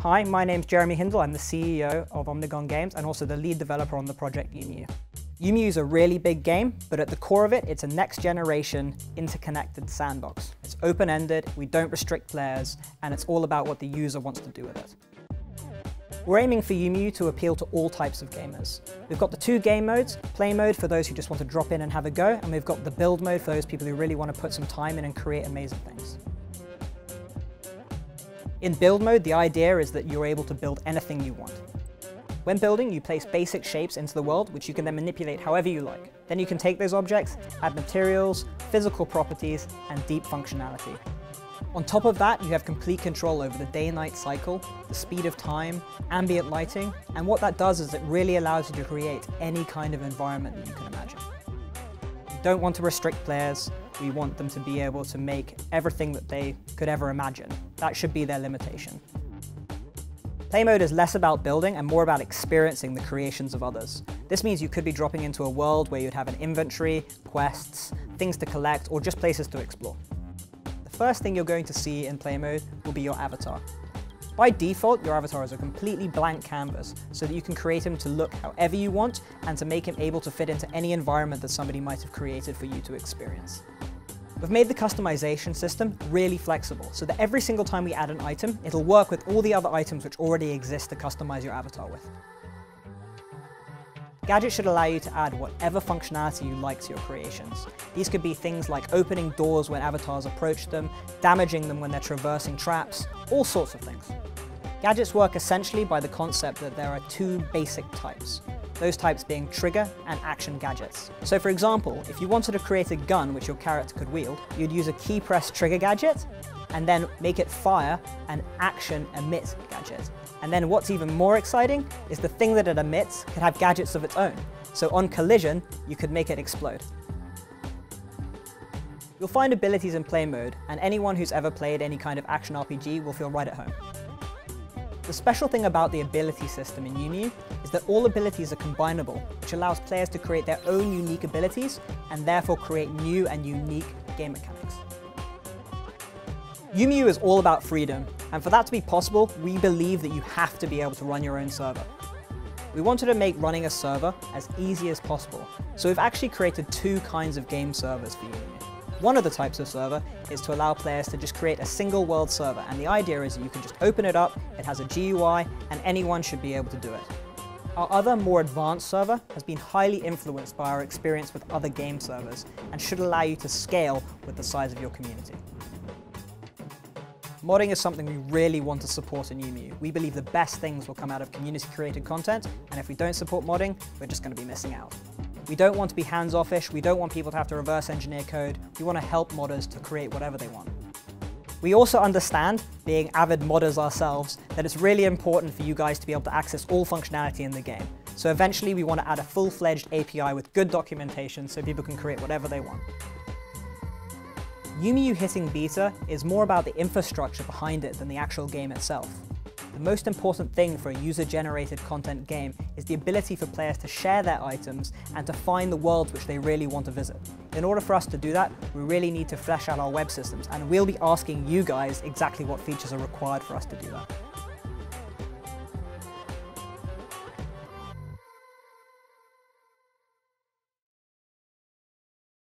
Hi, my name's Jeremy Hindle. I'm the CEO of Omnigon Games and also the lead developer on the project UEMEU. UEMEU is a really big game, but at the core of it, it's a next-generation interconnected sandbox. It's open-ended, we don't restrict players, and it's all about what the user wants to do with it. We're aiming for UEMEU to appeal to all types of gamers. We've got the two game modes, play mode for those who just want to drop in and have a go, and we've got the build mode for those people who really want to put some time in and create amazing things. In build mode, the idea is that you're able to build anything you want. When building, you place basic shapes into the world, which you can then manipulate however you like. Then you can take those objects, add materials, physical properties, and deep functionality. On top of that, you have complete control over the day-night cycle, the speed of time, ambient lighting, and what that does is it really allows you to create any kind of environment that you can imagine. We don't want to restrict players. We want them to be able to make everything that they could ever imagine. That should be their limitation. Play mode is less about building and more about experiencing the creations of others. This means you could be dropping into a world where you'd have an inventory, quests, things to collect, or just places to explore. The first thing you're going to see in play mode will be your avatar. By default, your avatar is a completely blank canvas so that you can create him to look however you want and to make him able to fit into any environment that somebody might have created for you to experience. We've made the customization system really flexible so that every single time we add an item, it'll work with all the other items which already exist to customize your avatar with. Gadgets should allow you to add whatever functionality you like to your creations. These could be things like opening doors when avatars approach them, damaging them when they're traversing traps, all sorts of things. Gadgets work essentially by the concept that there are two basic types. Those types being trigger and action gadgets. So for example, if you wanted to create a gun which your character could wield, you'd use a key press trigger gadget and then make it fire an action emit gadget. And then what's even more exciting is the thing that it emits could have gadgets of its own. So on collision, you could make it explode. You'll find abilities in play mode, and anyone who's ever played any kind of action RPG will feel right at home. The special thing about the ability system in UEMEU is that all abilities are combinable, which allows players to create their own unique abilities and therefore create new and unique game mechanics. UEMEU is all about freedom, and for that to be possible, we believe that you have to be able to run your own server. We wanted to make running a server as easy as possible, so we've actually created two kinds of game servers for UEMEU. One of the types of server is to allow players to just create a single world server, and the idea is that you can just open it up, it has a GUI, and anyone should be able to do it. Our other, more advanced server has been highly influenced by our experience with other game servers and should allow you to scale with the size of your community. Modding is something we really want to support in UEMEU. We believe the best things will come out of community-created content, and if we don't support modding, we're just going to be missing out. We don't want to be hands-offish, we don't want people to have to reverse engineer code, we want to help modders to create whatever they want. We also understand, being avid modders ourselves, that it's really important for you guys to be able to access all functionality in the game. So eventually we want to add a full-fledged API with good documentation so people can create whatever they want. UEMEU hitting beta is more about the infrastructure behind it than the actual game itself. The most important thing for a user-generated content game is the ability for players to share their items and to find the worlds which they really want to visit. In order for us to do that, we really need to flesh out our web systems, and we'll be asking you guys exactly what features are required for us to do that.